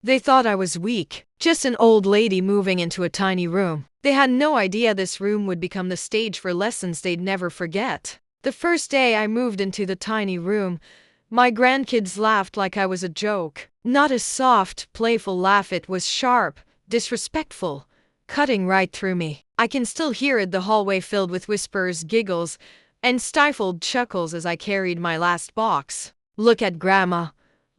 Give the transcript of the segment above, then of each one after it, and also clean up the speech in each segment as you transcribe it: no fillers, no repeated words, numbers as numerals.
They thought I was weak, just an old lady moving into a tiny room. They had no idea this room would become the stage for lessons they'd never forget. The first day I moved into the tiny room, my grandkids laughed like I was a joke. Not a soft, playful laugh, it was sharp, disrespectful, cutting right through me. I can still hear it, the hallway filled with whispers, giggles, and stifled chuckles as I carried my last box. "Look at Grandma,"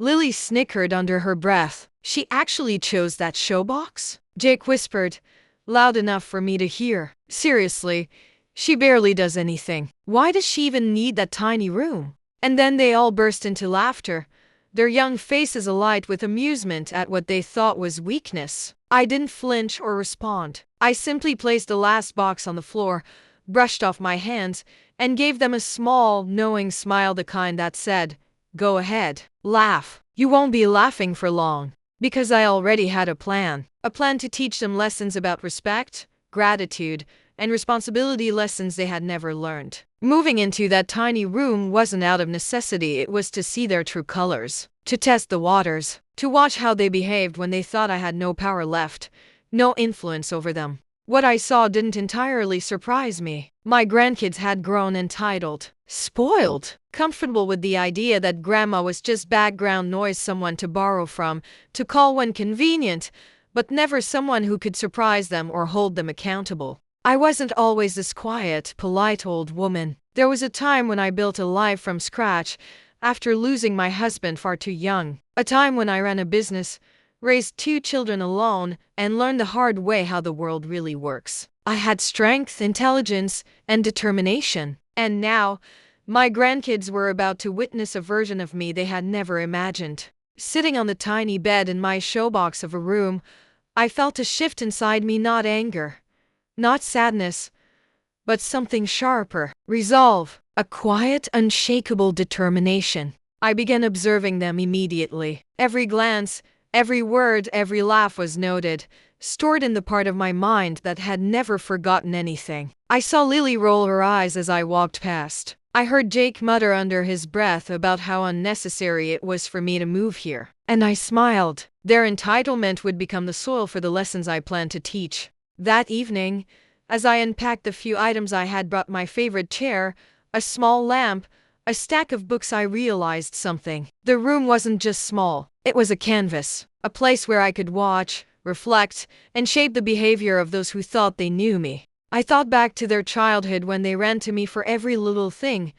Lily snickered under her breath. "She actually chose that showbox?" Jake whispered, loud enough for me to hear. "Seriously, she barely does anything. Why does she even need that tiny room?" And then they all burst into laughter, their young faces alight with amusement at what they thought was weakness. I didn't flinch or respond. I simply placed the last box on the floor, brushed off my hands, and gave them a small, knowing smile, the kind that said, "Go ahead, laugh. You won't be laughing for long." Because I already had a plan to teach them lessons about respect, gratitude, and responsibility, lessons they had never learned. Moving into that tiny room wasn't out of necessity, it was to see their true colors, to test the waters, to watch how they behaved when they thought I had no power left, no influence over them. What I saw didn't entirely surprise me. My grandkids had grown entitled, spoiled, comfortable with the idea that Grandma was just background noise, someone to borrow from, to call when convenient, but never someone who could surprise them or hold them accountable. I wasn't always this quiet, polite old woman. There was a time when I built a life from scratch after losing my husband far too young. A time when I ran a business, raised 2 children alone, and learned the hard way how the world really works. I had strength, intelligence, and determination. And now, my grandkids were about to witness a version of me they had never imagined. Sitting on the tiny bed in my showbox of a room, I felt a shift inside me, not anger, not sadness, but something sharper. Resolve. A quiet, unshakable determination. I began observing them immediately. Every glance, every word, every laugh was noted, stored in the part of my mind that had never forgotten anything. I saw Lily roll her eyes as I walked past. I heard Jake mutter under his breath about how unnecessary it was for me to move here. And I smiled. Their entitlement would become the soil for the lessons I planned to teach. That evening, as I unpacked the few items I had brought, my favorite chair, a small lamp, a stack of books, I realized something. The room wasn't just small, it was a canvas, a place where I could watch, reflect, and shape the behavior of those who thought they knew me. I thought back to their childhood when they ran to me for every little thing: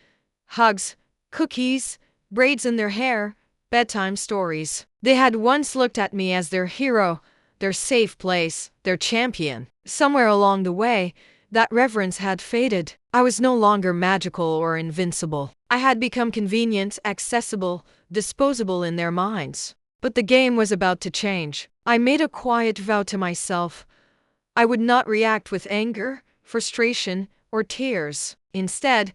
hugs, cookies, braids in their hair, bedtime stories. They had once looked at me as their hero, their safe place, their champion. Somewhere along the way, that reverence had faded. I was no longer magical or invincible. I had become convenient, accessible, disposable in their minds. But the game was about to change. I made a quiet vow to myself. I would not react with anger, frustration, or tears. Instead,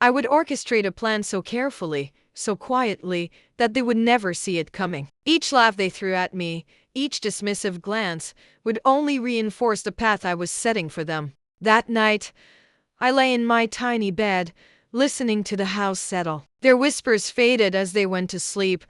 I would orchestrate a plan so carefully, so quietly, that they would never see it coming. Each laugh they threw at me, each dismissive glance, would only reinforce the path I was setting for them. That night, I lay in my tiny bed, listening to the house settle. Their whispers faded as they went to sleep,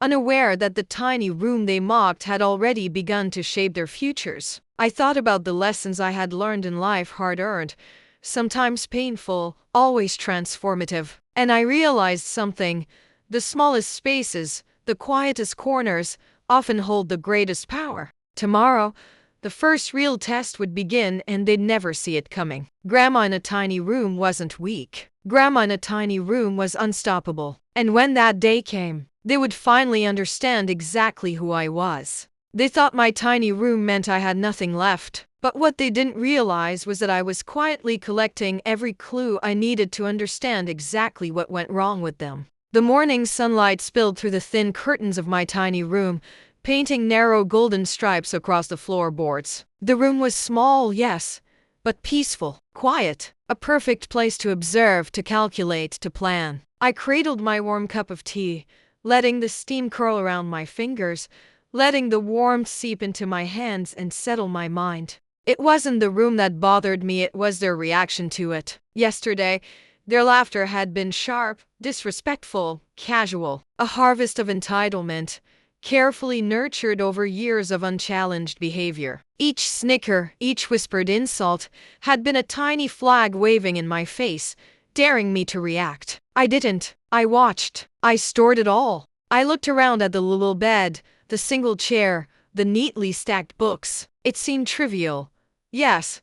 unaware that the tiny room they mocked had already begun to shape their futures. I thought about the lessons I had learned in life, hard-earned, sometimes painful, always transformative. And I realized something: the smallest spaces, the quietest corners, often hold the greatest power. Tomorrow, the first real test would begin, and they'd never see it coming. Grandma in a tiny room wasn't weak. Grandma in a tiny room was unstoppable. And when that day came, they would finally understand exactly who I was. They thought my tiny room meant I had nothing left. But what they didn't realize was that I was quietly collecting every clue I needed to understand exactly what went wrong with them. The morning sunlight spilled through the thin curtains of my tiny room, painting narrow golden stripes across the floorboards. The room was small, yes, but peaceful, quiet, a perfect place to observe, to calculate, to plan. I cradled my warm cup of tea, letting the steam curl around my fingers, letting the warmth seep into my hands and settle my mind. It wasn't the room that bothered me, it was their reaction to it. Yesterday, their laughter had been sharp, disrespectful, casual, a harvest of entitlement, carefully nurtured over years of unchallenged behavior. Each snicker, each whispered insult, had been a tiny flag waving in my face, daring me to react. I didn't. I watched. I stored it all. I looked around at the little bed, the single chair, the neatly stacked books. It seemed trivial. Yes,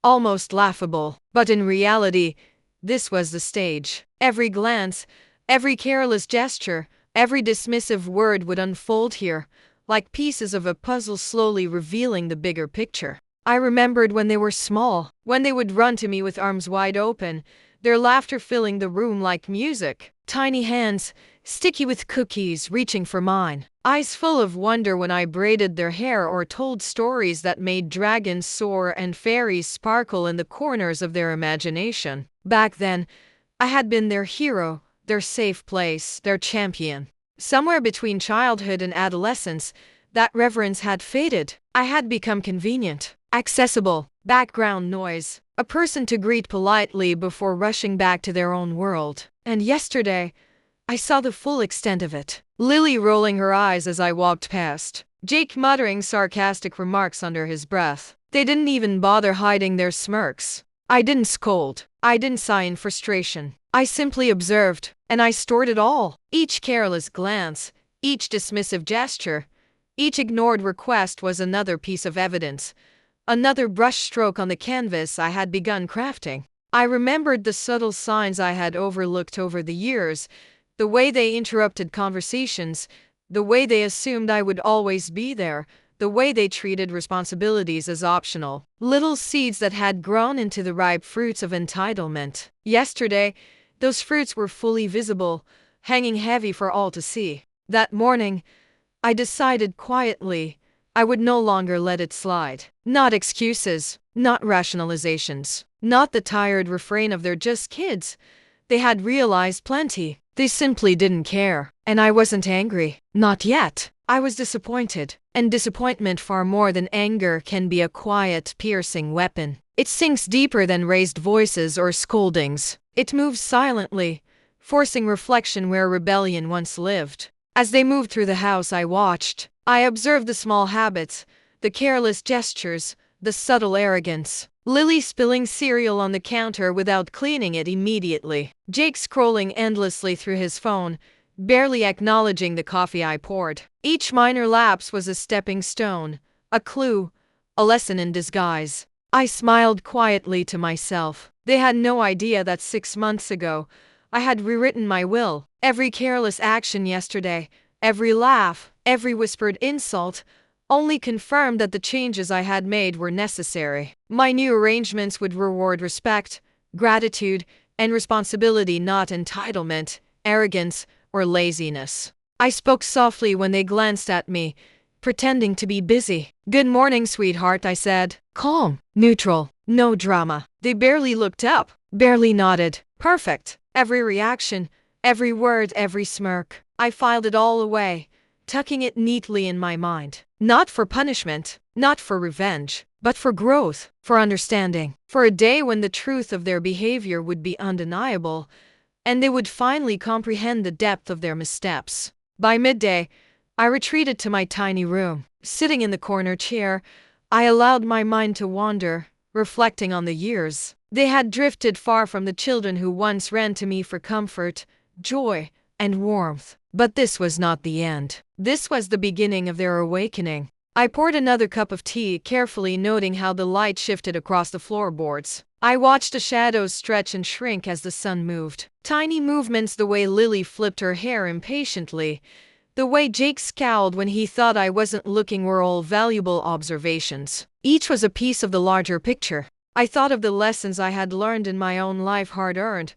almost laughable. But in reality, this was the stage. Every glance, every careless gesture, every dismissive word would unfold here, like pieces of a puzzle slowly revealing the bigger picture. I remembered when they were small, when they would run to me with arms wide open, their laughter filling the room like music. Tiny hands, sticky with cookies, reaching for mine. Eyes full of wonder when I braided their hair or told stories that made dragons soar and fairies sparkle in the corners of their imagination. Back then, I had been their hero, their safe place, their champion. Somewhere between childhood and adolescence, that reverence had faded. I had become convenient, accessible, background noise, a person to greet politely before rushing back to their own world. And yesterday, I saw the full extent of it. Lily rolling her eyes as I walked past. Jake muttering sarcastic remarks under his breath. They didn't even bother hiding their smirks. I didn't scold. I didn't sigh in frustration. I simply observed, and I stored it all. Each careless glance, each dismissive gesture, each ignored request was another piece of evidence, another brushstroke on the canvas I had begun crafting. I remembered the subtle signs I had overlooked over the years, the way they interrupted conversations, the way they assumed I would always be there, the way they treated responsibilities as optional. Little seeds that had grown into the ripe fruits of entitlement. Yesterday, those fruits were fully visible, hanging heavy for all to see. That morning, I decided quietly I would no longer let it slide. Not excuses, not rationalizations, not the tired refrain of "they're just kids." They had realized plenty. They simply didn't care. And I wasn't angry. Not yet. I was disappointed. And disappointment, far more than anger, can be a quiet, piercing weapon. It sinks deeper than raised voices or scoldings. It moves silently, forcing reflection where rebellion once lived. As they moved through the house, I watched. I observed the small habits, the careless gestures, the subtle arrogance. Lily spilling cereal on the counter without cleaning it immediately. Jake scrolling endlessly through his phone, barely acknowledging the coffee I poured. Each minor lapse was a stepping stone, a clue, a lesson in disguise. I smiled quietly to myself. They had no idea that 6 months ago, I had rewritten my will. Every careless action yesterday, every laugh, every whispered insult, only confirmed that the changes I had made were necessary. My new arrangements would reward respect, gratitude, and responsibility, not entitlement, arrogance, or laziness. I spoke softly when they glanced at me, pretending to be busy. "Good morning, sweetheart," I said. Calm, neutral, no drama. They barely looked up, barely nodded. Perfect. Every reaction, every word, every smirk. I filed it all away, tucking it neatly in my mind. Not for punishment, not for revenge, but for growth, for understanding, for a day when the truth of their behavior would be undeniable, and they would finally comprehend the depth of their missteps. By midday, I retreated to my tiny room. Sitting in the corner chair, I allowed my mind to wander, reflecting on the years. They had drifted far from the children who once ran to me for comfort, joy, and warmth. But this was not the end. This was the beginning of their awakening. I poured another cup of tea, carefully noting how the light shifted across the floorboards. I watched the shadows stretch and shrink as the sun moved. Tiny movements, the way Lily flipped her hair impatiently, the way Jake scowled when he thought I wasn't looking, were all valuable observations. Each was a piece of the larger picture. I thought of the lessons I had learned in my own life, hard-earned,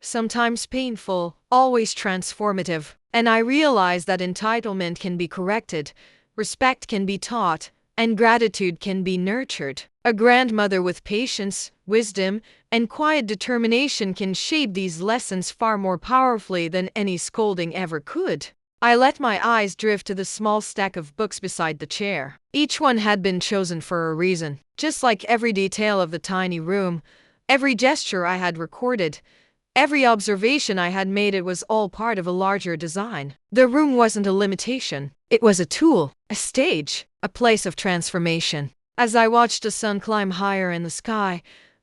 sometimes painful, always transformative. And I realized that entitlement can be corrected, respect can be taught, and gratitude can be nurtured. A grandmother with patience, wisdom, and quiet determination can shape these lessons far more powerfully than any scolding ever could. I let my eyes drift to the small stack of books beside the chair. Each one had been chosen for a reason. Just like every detail of the tiny room, every gesture I had recorded, Every observation I had made, it was all part of a larger design. The room wasn't a limitation. It was a tool, a stage, a place of transformation. As I watched the sun climb higher in the sky,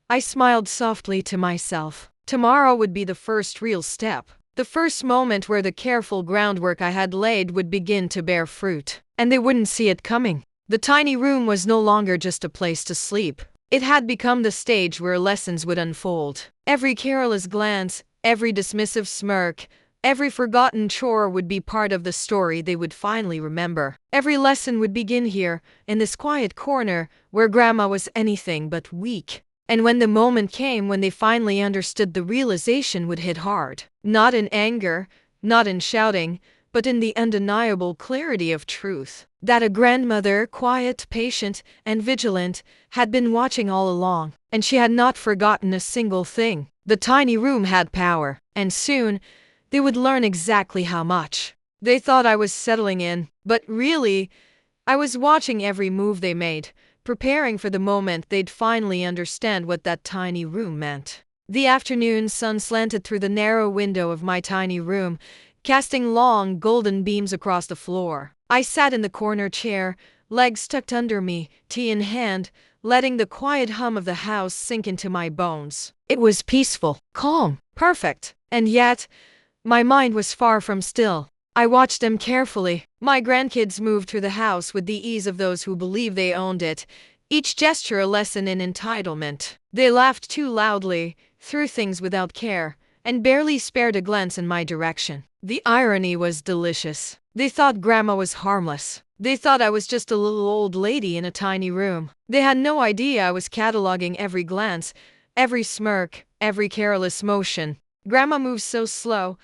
I smiled softly to myself. Tomorrow would be the first real step. The first moment where the careful groundwork I had laid would begin to bear fruit. And they wouldn't see it coming. The tiny room was no longer just a place to sleep. It had become the stage where lessons would unfold. Every careless glance, every dismissive smirk, every forgotten chore would be part of the story they would finally remember. Every lesson would begin here, in this quiet corner, where Grandma was anything but weak. And when the moment came when they finally understood, the realization would hit hard. Not in anger, not in shouting, but in the undeniable clarity of truth. That a grandmother, quiet, patient, and vigilant, had been watching all along, and she had not forgotten a single thing. The tiny room had power, and soon they would learn exactly how much. They thought I was settling in, but really, I was watching every move they made, preparing for the moment they'd finally understand what that tiny room meant. The afternoon sun slanted through the narrow window of my tiny room, casting long, golden beams across the floor. I sat in the corner chair, legs tucked under me, tea in hand, letting the quiet hum of the house sink into my bones. It was peaceful, calm, perfect, and yet, my mind was far from still. I watched them carefully. My grandkids moved through the house with the ease of those who believe they owned it, each gesture a lesson in entitlement. They laughed too loudly, threw things without care, and barely spared a glance in my direction. The irony was delicious. They thought Grandma was harmless. They thought I was just a little old lady in a tiny room. They had no idea I was cataloging every glance, every smirk, every careless motion. Grandma moves so slow,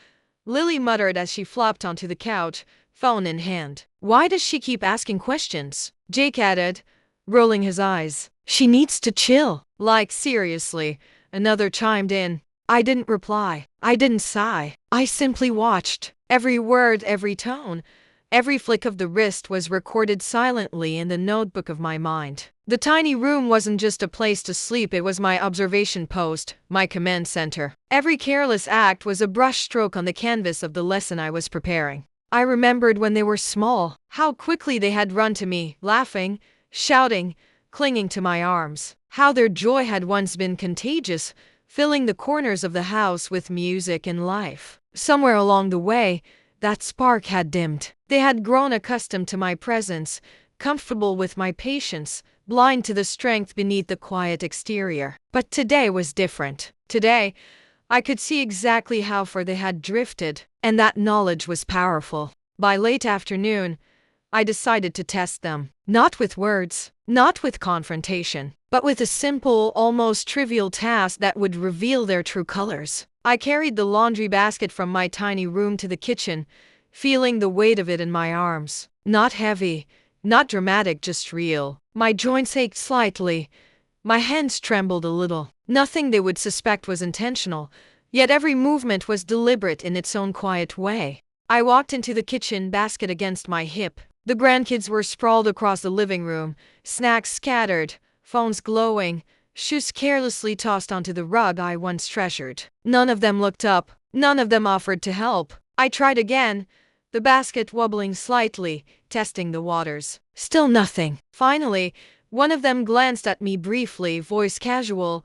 Lily muttered as she flopped onto the couch, phone in hand. Why does she keep asking questions? Jake added, rolling his eyes. She needs to chill. Like, seriously, another chimed in. I didn't reply. I didn't sigh. I simply watched. Every word, every tone, every flick of the wrist was recorded silently in the notebook of my mind. The tiny room wasn't just a place to sleep, it was my observation post, my command center. Every careless act was a brushstroke on the canvas of the lesson I was preparing. I remembered when they were small, how quickly they had run to me, laughing, shouting, clinging to my arms. How their joy had once been contagious, filling the corners of the house with music and life. Somewhere along the way, that spark had dimmed. They had grown accustomed to my presence, comfortable with my patience, blind to the strength beneath the quiet exterior. But today was different. Today, I could see exactly how far they had drifted, and that knowledge was powerful. By late afternoon, I decided to test them. Not with words, not with confrontation, but with a simple, almost trivial task that would reveal their true colors. I carried the laundry basket from my tiny room to the kitchen, feeling the weight of it in my arms. Not heavy, not dramatic, just real. My joints ached slightly. My hands trembled a little. Nothing they would suspect was intentional, yet every movement was deliberate in its own quiet way. I walked into the kitchen, basket against my hip. The grandkids were sprawled across the living room, snacks scattered, phones glowing, shoes carelessly tossed onto the rug I once treasured. None of them looked up. None of them offered to help. I tried again, the basket wobbling slightly, testing the waters. Still nothing. Finally, one of them glanced at me briefly, voice casual.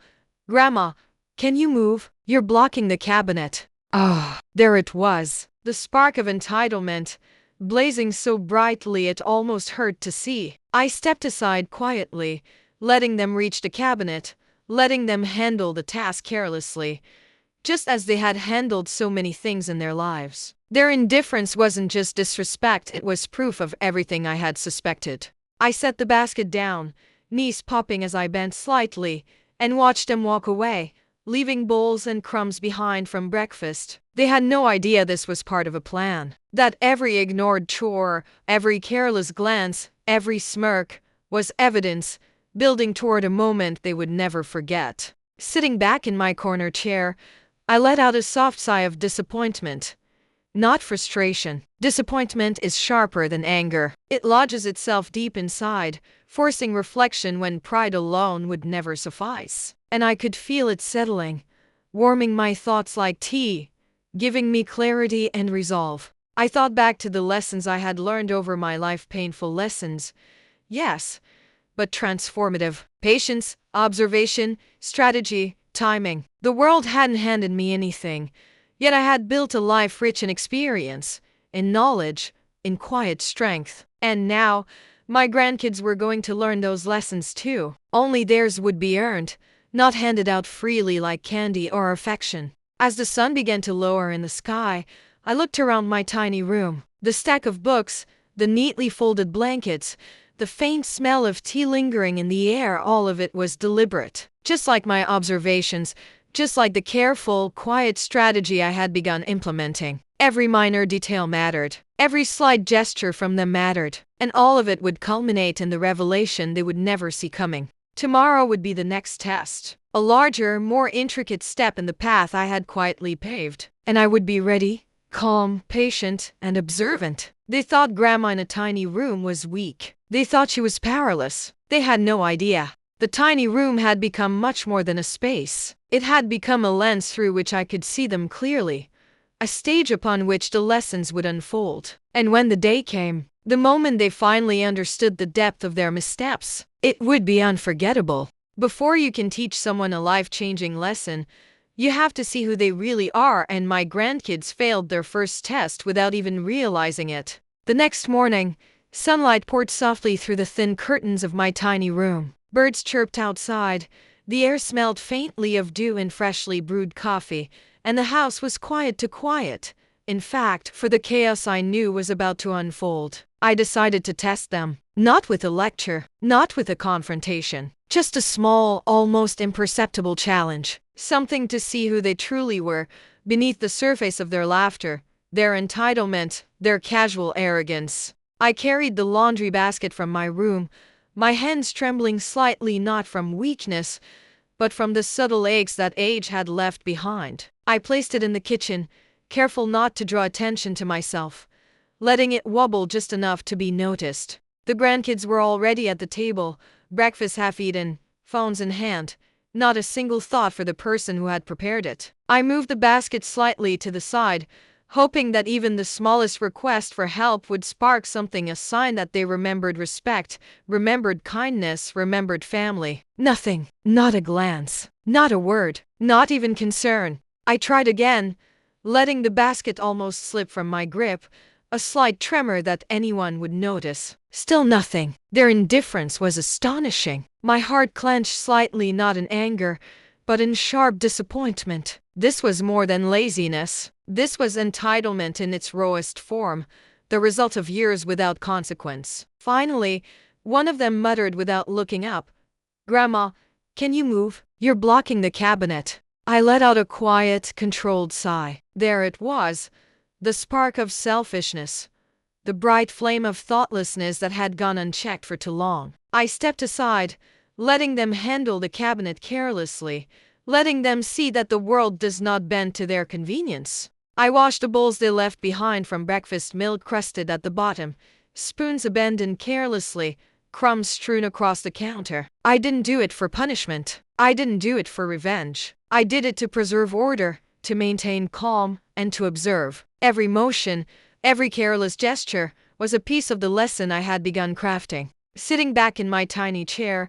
Grandma, can you move? You're blocking the cabinet. Ah, there it was. The spark of entitlement, blazing so brightly it almost hurt to see. I stepped aside quietly, letting them reach the cabinet, letting them handle the task carelessly, just as they had handled so many things in their lives. Their indifference wasn't just disrespect, it was proof of everything I had suspected. I set the basket down, knees popping as I bent slightly, and watched them walk away, leaving bowls and crumbs behind from breakfast. They had no idea this was part of a plan. That every ignored chore, every careless glance, every smirk, was evidence, building toward a moment they would never forget. Sitting back in my corner chair, I let out a soft sigh of disappointment. Not frustration. Disappointment is sharper than anger. It lodges itself deep inside, forcing reflection when pride alone would never suffice. And I could feel it settling, warming my thoughts like tea, giving me clarity and resolve. I thought back to the lessons I had learned over my life, painful lessons, yes, but transformative. Patience, observation, strategy, timing. The world hadn't handed me anything, yet I had built a life rich in experience, in knowledge, in quiet strength. And now, my grandkids were going to learn those lessons too. Only theirs would be earned, not handed out freely like candy or affection. As the sun began to lower in the sky, I looked around my tiny room. The stack of books, the neatly folded blankets, the faint smell of tea lingering in the air, all of it was deliberate. Just like my observations, just like the careful, quiet strategy I had begun implementing. Every minor detail mattered. Every slight gesture from them mattered. And all of it would culminate in the revelation they would never see coming. Tomorrow would be the next test. A larger, more intricate step in the path I had quietly paved. And I would be ready, calm, patient, and observant. They thought Grandma in a tiny room was weak. They thought she was powerless. They had no idea. The tiny room had become much more than a space. It had become a lens through which I could see them clearly, a stage upon which the lessons would unfold. And when the day came, the moment they finally understood the depth of their missteps, it would be unforgettable. Before you can teach someone a life-changing lesson, you have to see who they really are, and my grandkids failed their first test without even realizing it. The next morning, sunlight poured softly through the thin curtains of my tiny room. Birds chirped outside, the air smelled faintly of dew and freshly brewed coffee, and the house was quiet to quiet. In fact, for the chaos I knew was about to unfold. I decided to test them. Not with a lecture, not with a confrontation. Just a small, almost imperceptible challenge. Something to see who they truly were, beneath the surface of their laughter, their entitlement, their casual arrogance. I carried the laundry basket from my room, my hands trembling slightly, not from weakness, but from the subtle aches that age had left behind. I placed it in the kitchen, careful not to draw attention to myself, letting it wobble just enough to be noticed. The grandkids were already at the table, breakfast half eaten, phones in hand, not a single thought for the person who had prepared it. I moved the basket slightly to the side, hoping that even the smallest request for help would spark something, a sign that they remembered respect, remembered kindness, remembered family. Nothing, not a glance, not a word, not even concern. I tried again, letting the basket almost slip from my grip, a slight tremor that anyone would notice. Still nothing. Their indifference was astonishing. My heart clenched slightly, not in anger, but in sharp disappointment. This was more than laziness. This was entitlement in its rawest form, the result of years without consequence. Finally, one of them muttered without looking up, "Grandma, can you move? You're blocking the cabinet." I let out a quiet, controlled sigh. There it was, the spark of selfishness, the bright flame of thoughtlessness that had gone unchecked for too long. I stepped aside, letting them handle the cabinet carelessly, letting them see that the world does not bend to their convenience. I washed the bowls they left behind from breakfast, milk crusted at the bottom, spoons abandoned carelessly, crumbs strewn across the counter. I didn't do it for punishment. I didn't do it for revenge. I did it to preserve order, to maintain calm, and to observe. Every motion, every careless gesture, was a piece of the lesson I had begun crafting. Sitting back in my tiny chair,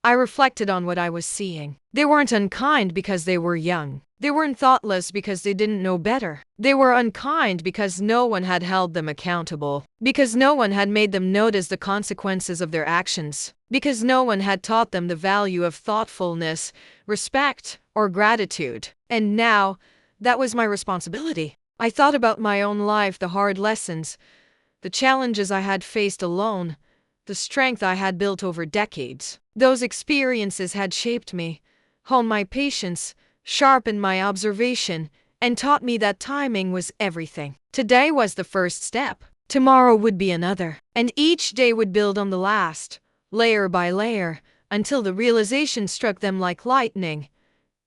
I reflected on what I was seeing. They weren't unkind because they were young. They weren't thoughtless because they didn't know better. They were unkind because no one had held them accountable, because no one had made them notice the consequences of their actions, because no one had taught them the value of thoughtfulness, respect, or gratitude. And now, that was my responsibility. I thought about my own life, the hard lessons, the challenges I had faced alone, the strength I had built over decades. Those experiences had shaped me, honed my patience, sharpened my observation, and taught me that timing was everything. Today was the first step. Tomorrow would be another. And each day would build on the last, layer by layer, until the realization struck them like lightning.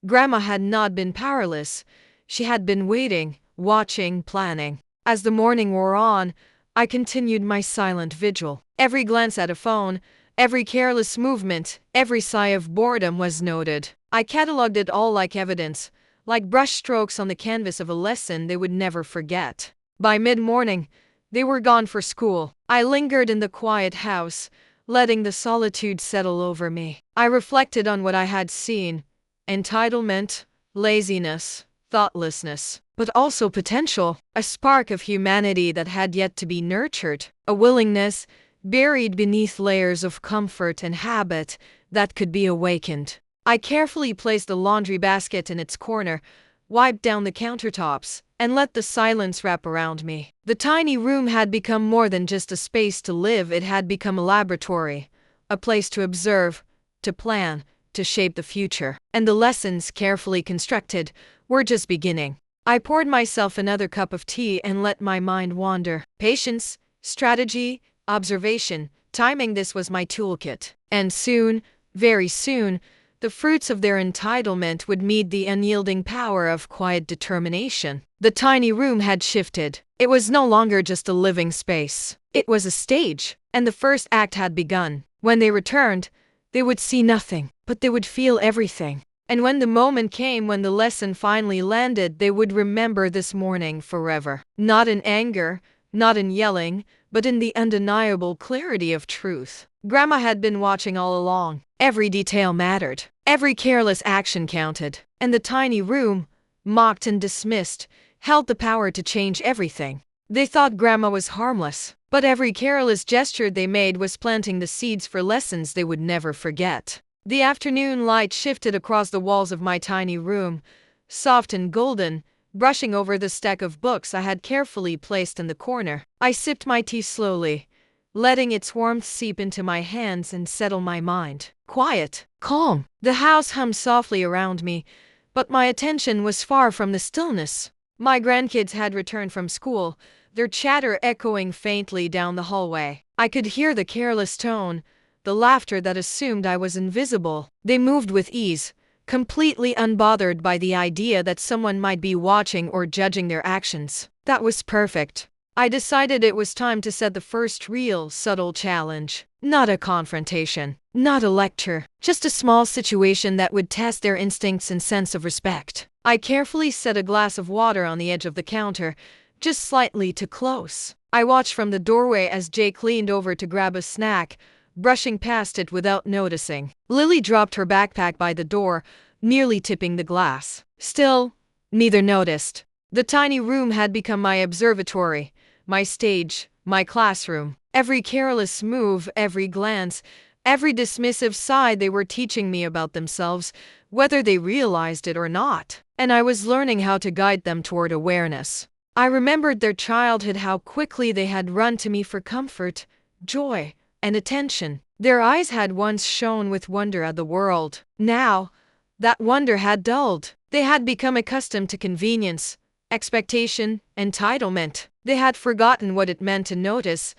Grandma had not been powerless. She had been waiting, watching, planning. As the morning wore on, I continued my silent vigil. Every glance at a phone, every careless movement, every sigh of boredom was noted. I catalogued it all like evidence, like brushstrokes on the canvas of a lesson they would never forget. By mid-morning, they were gone for school. I lingered in the quiet house, letting the solitude settle over me. I reflected on what I had seen: entitlement, laziness, thoughtlessness, but also potential, a spark of humanity that had yet to be nurtured, a willingness, buried beneath layers of comfort and habit, that could be awakened. I carefully placed the laundry basket in its corner, wiped down the countertops, and let the silence wrap around me. The tiny room had become more than just a space to live. It had become a laboratory, a place to observe, to plan, to shape the future. And the lessons, carefully constructed, were just beginning. I poured myself another cup of tea and let my mind wander. Patience, strategy, observation, timing, this was my toolkit. And soon, very soon, the fruits of their entitlement would meet the unyielding power of quiet determination. The tiny room had shifted. It was no longer just a living space. It was a stage, and the first act had begun. When they returned, they would see nothing, but they would feel everything. And when the moment came, when the lesson finally landed, they would remember this morning forever. Not in anger, not in yelling, but in the undeniable clarity of truth. Grandma had been watching all along. Every detail mattered. Every careless action counted. And the tiny room, mocked and dismissed, held the power to change everything. They thought Grandma was harmless, but every careless gesture they made was planting the seeds for lessons they would never forget. The afternoon light shifted across the walls of my tiny room, soft and golden, brushing over the stack of books I had carefully placed in the corner. I sipped my tea slowly, letting its warmth seep into my hands and settle my mind. Quiet, calm. The house hummed softly around me, but my attention was far from the stillness. My grandkids had returned from school, their chatter echoing faintly down the hallway. I could hear the careless tone, the laughter that assumed I was invisible. They moved with ease, completely unbothered by the idea that someone might be watching or judging their actions. That was perfect. I decided it was time to set the first real, subtle challenge. Not a confrontation, not a lecture, just a small situation that would test their instincts and sense of respect. I carefully set a glass of water on the edge of the counter, just slightly too close. I watched from the doorway as Jake leaned over to grab a snack, brushing past it without noticing. Lily dropped her backpack by the door, nearly tipping the glass. Still, neither noticed. The tiny room had become my observatory, my stage, my classroom. Every careless move, every glance, every dismissive sigh, they were teaching me about themselves, whether they realized it or not. And I was learning how to guide them toward awareness. I remembered their childhood, how quickly they had run to me for comfort, joy, and attention. Their eyes had once shone with wonder at the world. Now, that wonder had dulled. They had become accustomed to convenience, expectation, entitlement. They had forgotten what it meant to notice,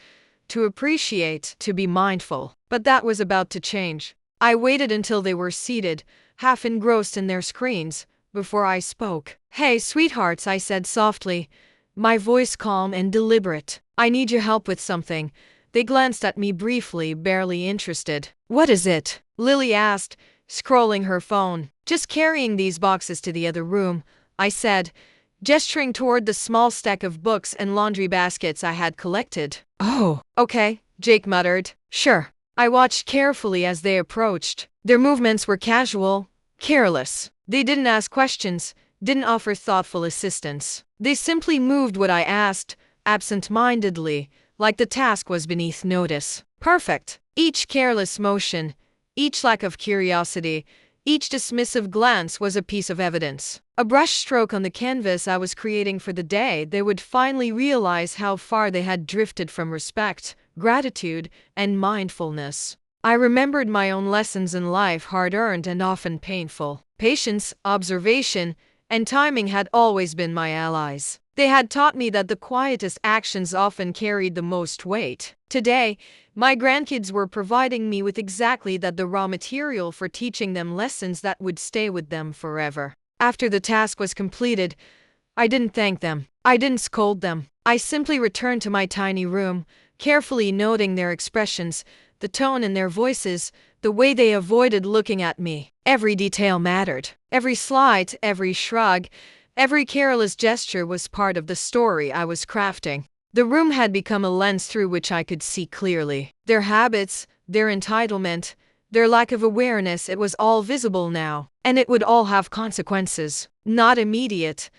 to appreciate, to be mindful. But that was about to change. I waited until they were seated, half engrossed in their screens, before I spoke. "Hey, sweethearts," I said softly, my voice calm and deliberate. "I need your help with something." They glanced at me briefly, barely interested. "What is it?" Lily asked, scrolling her phone. "Just carrying these boxes to the other room," I said, gesturing toward the small stack of books and laundry baskets I had collected. "Oh, okay," Jake muttered. "Sure." I watched carefully as they approached. Their movements were casual, careless. They didn't ask questions, didn't offer thoughtful assistance. They simply moved what I asked, absent-mindedly, like the task was beneath notice. Perfect. Each careless motion, each lack of curiosity, each dismissive glance was a piece of evidence. A brushstroke on the canvas I was creating for the day. They would finally realize how far they had drifted from respect, gratitude, and mindfulness. I remembered my own lessons in life, hard-earned and often painful. Patience, observation, and timing had always been my allies. They had taught me that the quietest actions often carried the most weight. Today, my grandkids were providing me with exactly that, the raw material for teaching them lessons that would stay with them forever. After the task was completed, I didn't thank them. I didn't scold them. I simply returned to my tiny room, carefully noting their expressions, the tone in their voices, the way they avoided looking at me. Every detail mattered. Every slight, every shrug, every careless gesture was part of the story I was crafting. The room had become a lens through which I could see clearly. Their habits, their entitlement, their lack of awareness, it was all visible now. And it would all have consequences. Not immediate,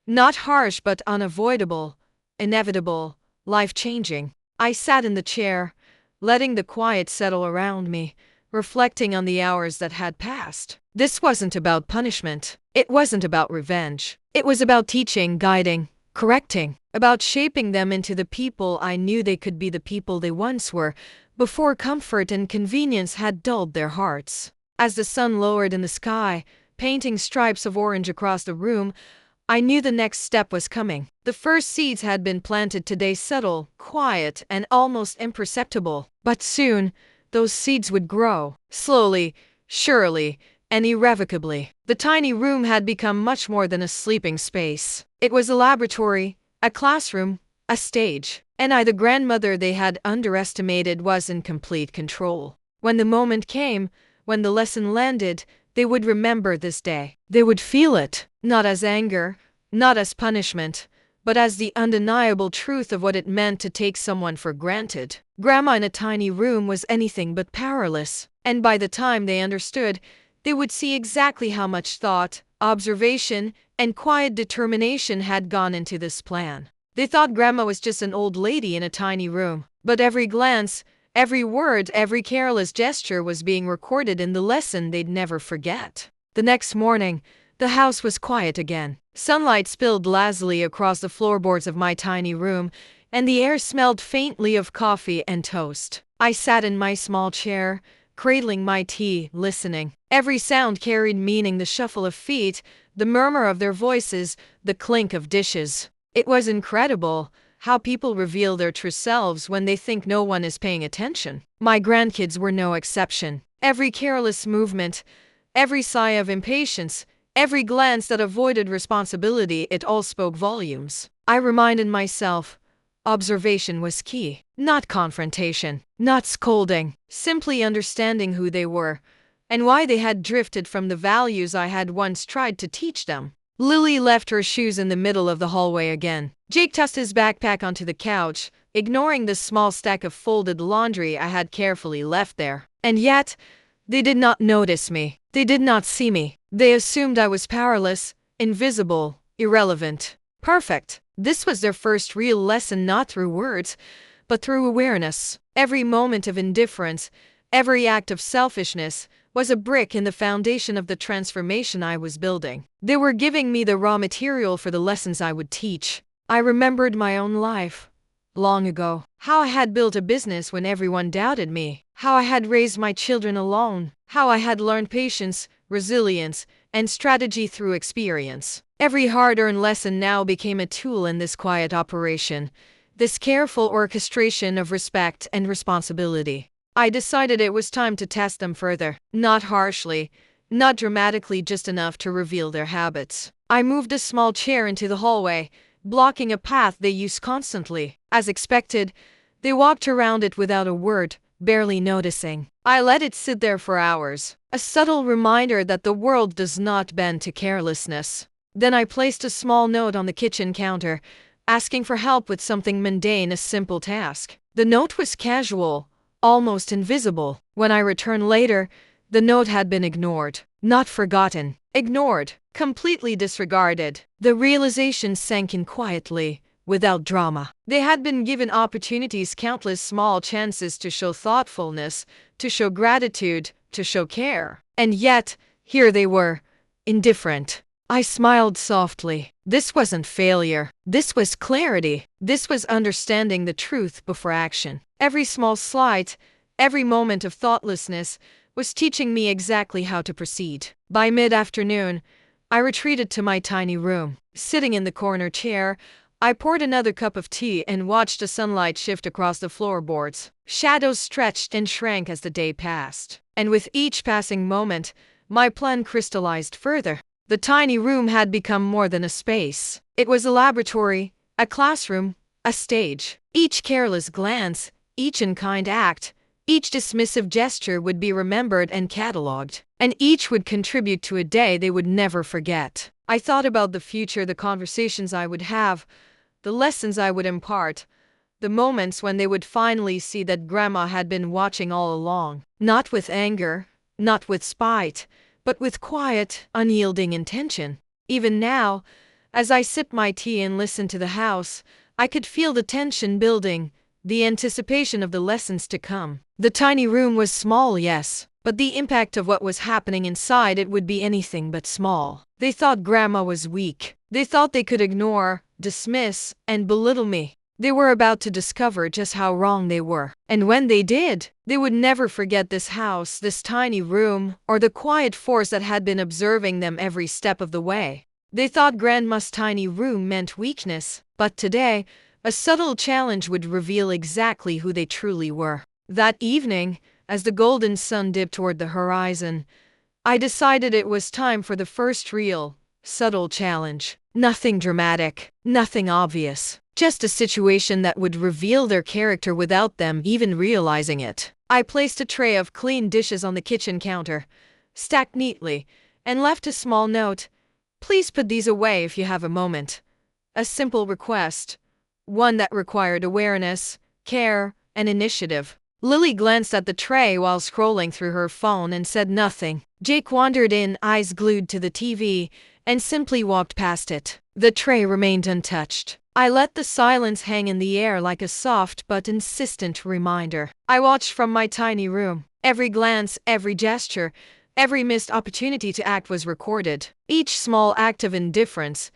not harsh, but unavoidable, inevitable, life-changing. I sat in the chair, letting the quiet settle around me, reflecting on the hours that had passed. This wasn't about punishment. It wasn't about revenge. It was about teaching, guiding, correcting, about shaping them into the people I knew they could be, the people they once were, before comfort and convenience had dulled their hearts. As the sun lowered in the sky, painting stripes of orange across the room, I knew the next step was coming. The first seeds had been planted today, subtle, quiet, and almost imperceptible. But soon, those seeds would grow. Slowly, surely, and irrevocably. The tiny room had become much more than a sleeping space. It was a laboratory, a classroom, a stage. And I, the grandmother they had underestimated, was in complete control. When the moment came, when the lesson landed, they would remember this day. They would feel it, not as anger, not as punishment, but as the undeniable truth of what it meant to take someone for granted. Grandma in a tiny room was anything but powerless. And by the time they understood, they would see exactly how much thought, observation, and quiet determination had gone into this plan. They thought Grandma was just an old lady in a tiny room, but every glance, every word, every careless gesture was being recorded in the lesson they'd never forget. The next morning, the house was quiet again. Sunlight spilled lazily across the floorboards of my tiny room, and the air smelled faintly of coffee and toast. I sat in my small chair, cradling my tea, listening. Every sound carried meaning: the shuffle of feet, the murmur of their voices, the clink of dishes. It was incredible how people reveal their true selves when they think no one is paying attention. My grandkids were no exception. Every careless movement, every sigh of impatience, every glance that avoided responsibility, it all spoke volumes. I reminded myself, observation was key. Not confrontation, not scolding, simply understanding who they were and why they had drifted from the values I had once tried to teach them. Lily left her shoes in the middle of the hallway again. Jake tossed his backpack onto the couch, ignoring the small stack of folded laundry I had carefully left there. And yet, they did not notice me. They did not see me. They assumed I was powerless, invisible, irrelevant, perfect. This was their first real lesson, not through words, but through awareness. Every moment of indifference, every act of selfishness, was a brick in the foundation of the transformation I was building. They were giving me the raw material for the lessons I would teach. I remembered my own life, long ago. How I had built a business when everyone doubted me. How I had raised my children alone. How I had learned patience, resilience, and strategy through experience. Every hard-earned lesson now became a tool in this quiet operation, this careful orchestration of respect and responsibility. I decided it was time to test them further. Not harshly, not dramatically, just enough to reveal their habits. I moved a small chair into the hallway, blocking a path they used constantly. As expected, they walked around it without a word, barely noticing. I let it sit there for hours, a subtle reminder that the world does not bend to carelessness. Then I placed a small note on the kitchen counter, asking for help with something mundane, a simple task. The note was casual, almost invisible. When I returned later, the note had been ignored. Not forgotten. Ignored. Completely disregarded. The realization sank in quietly, without drama. They had been given opportunities, countless small chances to show thoughtfulness, to show gratitude, to show care. And yet, here they were, indifferent. I smiled softly. This wasn't failure. This was clarity. This was understanding the truth before action. Every small slight, every moment of thoughtlessness was teaching me exactly how to proceed. By mid-afternoon, I retreated to my tiny room. Sitting in the corner chair, I poured another cup of tea and watched the sunlight shift across the floorboards. Shadows stretched and shrank as the day passed. And with each passing moment, my plan crystallized further. The tiny room had become more than a space. It was a laboratory, a classroom, a stage. Each careless glance, each unkind act, Each dismissive gesture would be remembered and catalogued, and each would contribute to a day they would never forget. I thought about the future, the conversations I would have, the lessons I would impart, the moments when they would finally see that Grandma had been watching all along, not with anger, not with spite, but with quiet, unyielding intention. Even now, as I sipped my tea and listened to the house, I could feel the tension building, the anticipation of the lessons to come. The tiny room was small, yes, but the impact of what was happening inside it would be anything but small. They thought Grandma was weak. They thought they could ignore, dismiss, and belittle me. They were about to discover just how wrong they were. And when they did, they would never forget this house, this tiny room, or the quiet force that had been observing them every step of the way. They thought Grandma's tiny room meant weakness, but today, a subtle challenge would reveal exactly who they truly were. That evening, as the golden sun dipped toward the horizon, I decided it was time for the first real, subtle challenge. Nothing dramatic, nothing obvious, just a situation that would reveal their character without them even realizing it. I placed a tray of clean dishes on the kitchen counter, stacked neatly, and left a small note. Please put these away if you have a moment. A simple request, one that required awareness, care, and initiative. Lily glanced at the tray while scrolling through her phone and said nothing. Jake wandered in, eyes glued to the TV, and simply walked past it. The tray remained untouched. I let the silence hang in the air like a soft but insistent reminder. I watched from my tiny room. Every glance, every gesture, every missed opportunity to act was recorded. Each small act of indifference,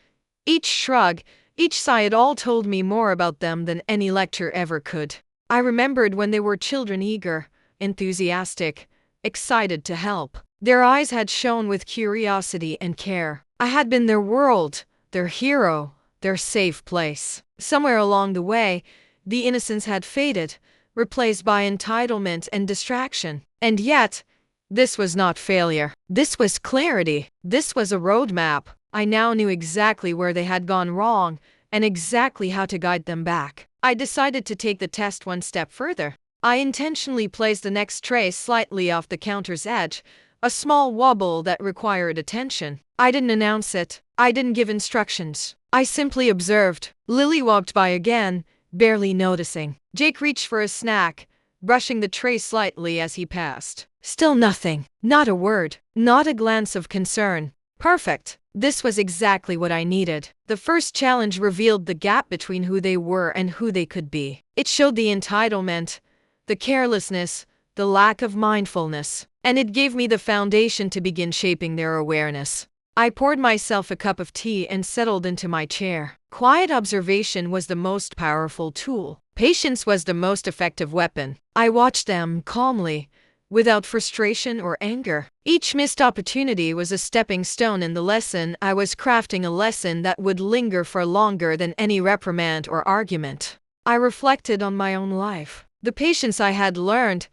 each shrug, each sigh, it all told me more about them than any lecture ever could. I remembered when they were children, eager, enthusiastic, excited to help. Their eyes had shone with curiosity and care. I had been their world, their hero, their safe place. Somewhere along the way, the innocence had faded, replaced by entitlement and distraction. And yet, this was not failure. This was clarity. This was a roadmap. I now knew exactly where they had gone wrong and exactly how to guide them back. I decided to take the test one step further. I intentionally placed the next tray slightly off the counter's edge, a small wobble that required attention. I didn't announce it. I didn't give instructions. I simply observed. Lily walked by again, barely noticing. Jake reached for a snack, brushing the tray slightly as he passed. Still nothing. Not a word. Not a glance of concern. Perfect. This was exactly what I needed. The first challenge revealed the gap between who they were and who they could be. It showed the entitlement, the carelessness, the lack of mindfulness, and it gave me the foundation to begin shaping their awareness. I poured myself a cup of tea and settled into my chair. Quiet observation was the most powerful tool. Patience was the most effective weapon. I watched them calmly, without frustration or anger. Each missed opportunity was a stepping stone in the lesson. I was crafting a lesson that would linger for longer than any reprimand or argument. I reflected on my own life. The patience I had learned,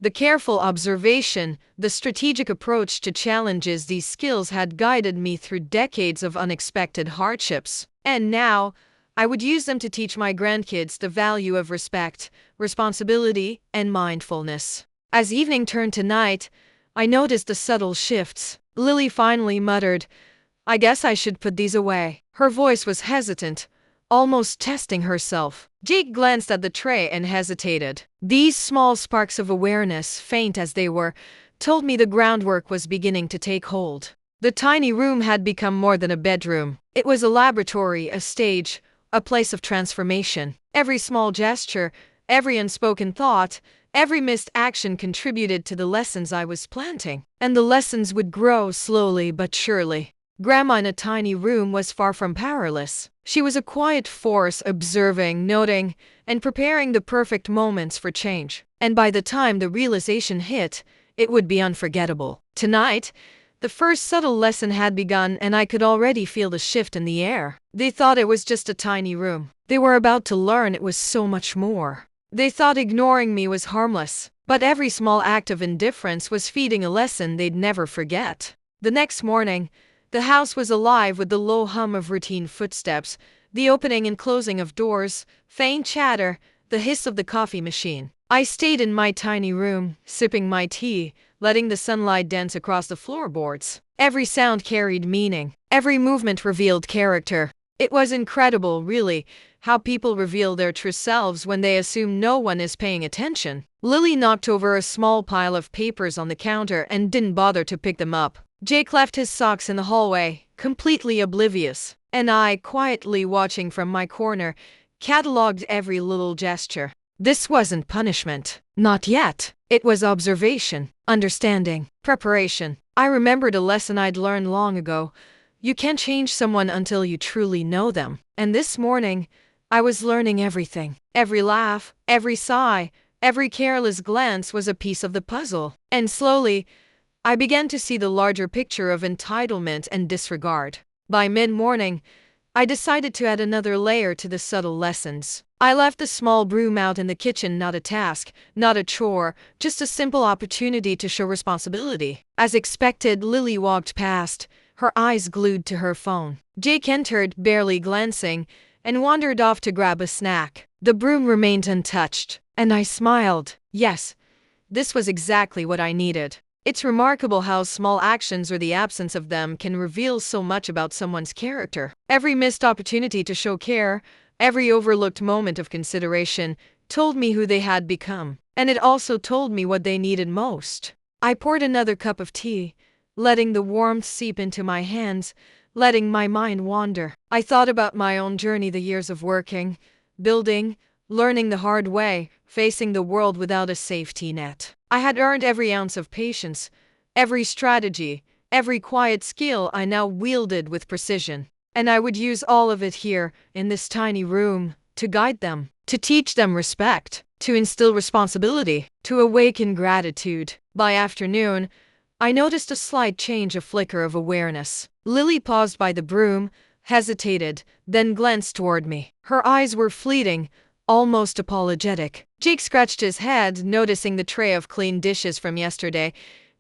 the careful observation, the strategic approach to challenges, these skills had guided me through decades of unexpected hardships. And now, I would use them to teach my grandkids the value of respect, responsibility, and mindfulness. As evening turned to night, I noticed the subtle shifts. Lily finally muttered, "I guess I should put these away." Her voice was hesitant, almost testing herself. Jake glanced at the tray and hesitated. These small sparks of awareness, faint as they were, told me the groundwork was beginning to take hold. The tiny room had become more than a bedroom. It was a laboratory, a stage, a place of transformation. Every small gesture, every unspoken thought, every missed action contributed to the lessons I was planting. And the lessons would grow slowly but surely. Grandma in a tiny room was far from powerless. She was a quiet force, observing, noting, and preparing the perfect moments for change. And by the time the realization hit, it would be unforgettable. Tonight, the first subtle lesson had begun, and I could already feel the shift in the air. They thought it was just a tiny room. They were about to learn it was so much more. They thought ignoring me was harmless, but every small act of indifference was feeding a lesson they'd never forget. The next morning, the house was alive with the low hum of routine footsteps, the opening and closing of doors, faint chatter, the hiss of the coffee machine. I stayed in my tiny room, sipping my tea, letting the sunlight dance across the floorboards. Every sound carried meaning. Every movement revealed character. It was incredible, really, how people reveal their true selves when they assume no one is paying attention. Lily knocked over a small pile of papers on the counter and didn't bother to pick them up. Jake left his socks in the hallway, completely oblivious, and I, quietly watching from my corner, catalogued every little gesture. This wasn't punishment. Not yet. It was observation, understanding, preparation. I remembered a lesson I'd learned long ago. You can't change someone until you truly know them. And this morning, I was learning everything. Every laugh, every sigh, every careless glance was a piece of the puzzle. And slowly, I began to see the larger picture of entitlement and disregard. By mid-morning, I decided to add another layer to the subtle lessons. I left the small broom out in the kitchen, not a task, not a chore, just a simple opportunity to show responsibility. As expected, Lily walked past, her eyes glued to her phone. Jake entered, barely glancing, and wandered off to grab a snack. The broom remained untouched, and I smiled. Yes, this was exactly what I needed. It's remarkable how small actions or the absence of them can reveal so much about someone's character. Every missed opportunity to show care, every overlooked moment of consideration, told me who they had become. And it also told me what they needed most. I poured another cup of tea, letting the warmth seep into my hands, letting my mind wander. I thought about my own journey, the years of working, building, learning the hard way, facing the world without a safety net. I had earned every ounce of patience, every strategy, every quiet skill I now wielded with precision. And I would use all of it here, in this tiny room, to guide them, to teach them respect, to instill responsibility, to awaken gratitude. By afternoon, I noticed a slight change, a flicker of awareness. Lily paused by the broom, hesitated, then glanced toward me. Her eyes were fleeting, almost apologetic. Jake scratched his head, noticing the tray of clean dishes from yesterday,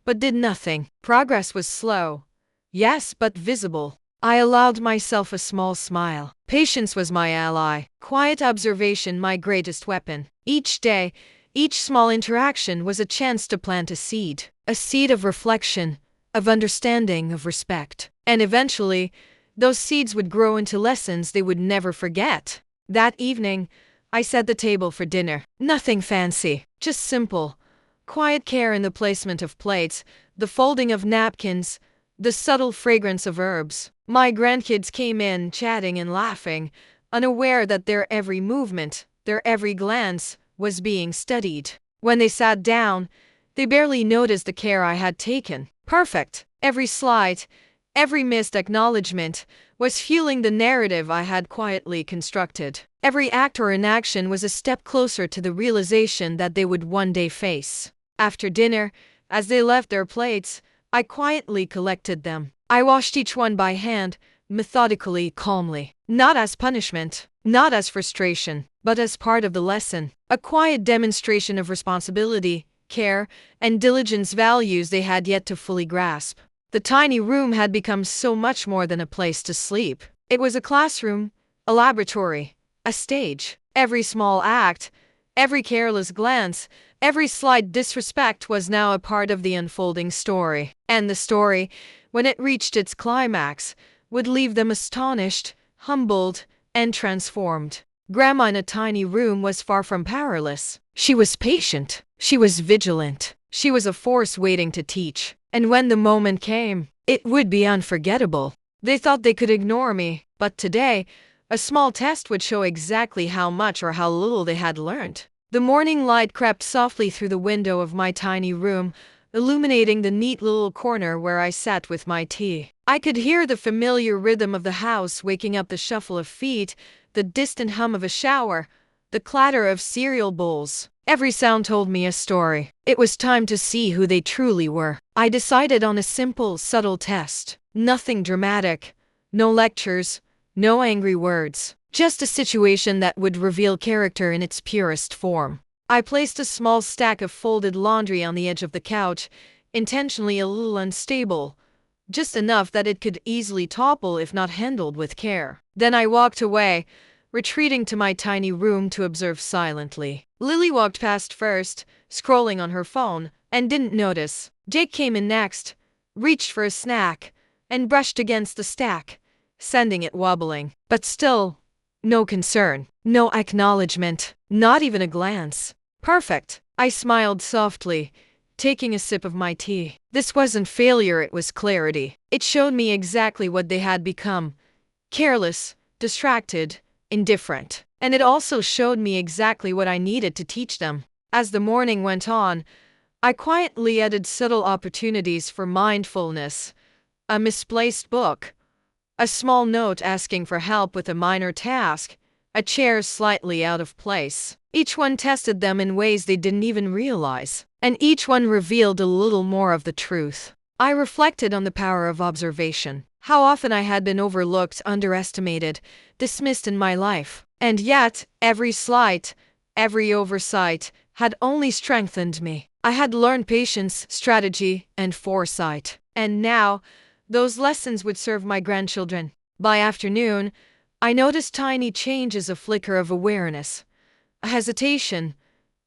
but did nothing. Progress was slow. Yes, but visible. I allowed myself a small smile. Patience was my ally. Quiet observation my greatest weapon. Each day, each small interaction was a chance to plant a seed of reflection, of understanding, of respect. And eventually, those seeds would grow into lessons they would never forget. That evening, I set the table for dinner. Nothing fancy, just simple, quiet care in the placement of plates, the folding of napkins, the subtle fragrance of herbs. My grandkids came in, chatting and laughing, unaware that their every movement, their every glance, was being studied. When they sat down, they barely noticed the care I had taken. Perfect. Every slight, every missed acknowledgement was fueling the narrative I had quietly constructed. Every act or inaction was a step closer to the realization that they would one day face. After dinner, as they left their plates, I quietly collected them. I washed each one by hand, methodically, calmly. Not as punishment, not as frustration, but as part of the lesson. A quiet demonstration of responsibility, care, and diligence, values they had yet to fully grasp. The tiny room had become so much more than a place to sleep. It was a classroom, a laboratory, a stage. Every small act, every careless glance, every slight disrespect was now a part of the unfolding story. And the story, when it reached its climax, would leave them astonished, humbled, and transformed. Grandma in a tiny room was far from powerless. She was patient. She was vigilant. She was a force waiting to teach. And when the moment came, it would be unforgettable. They thought they could ignore me, but today, a small test would show exactly how much or how little they had learned. The morning light crept softly through the window of my tiny room, illuminating the neat little corner where I sat with my tea. I could hear the familiar rhythm of the house waking up, the shuffle of feet, the distant hum of a shower, the clatter of cereal bowls. Every sound told me a story. It was time to see who they truly were. I decided on a simple, subtle test. Nothing dramatic. No lectures. No angry words. Just a situation that would reveal character in its purest form. I placed a small stack of folded laundry on the edge of the couch, intentionally a little unstable, just enough that it could easily topple if not handled with care. Then I walked away, retreating to my tiny room to observe silently. Lily walked past first, scrolling on her phone, and didn't notice. Jake came in next, reached for a snack, and brushed against the stack, sending it wobbling. But still, no concern, no acknowledgement, not even a glance. Perfect. I smiled softly, taking a sip of my tea. This wasn't failure, it was clarity. It showed me exactly what they had become: careless, distracted, indifferent. And it also showed me exactly what I needed to teach them. As the morning went on, I quietly added subtle opportunities for mindfulness: a misplaced book, a small note asking for help with a minor task, a chair slightly out of place. Each one tested them in ways they didn't even realize, and each one revealed a little more of the truth. I reflected on the power of observation, how often I had been overlooked, underestimated, dismissed in my life. And yet, every slight, every oversight had only strengthened me. I had learned patience, strategy, and foresight. And now, those lessons would serve my grandchildren. By afternoon, I noticed tiny changes: a flicker of awareness, a hesitation,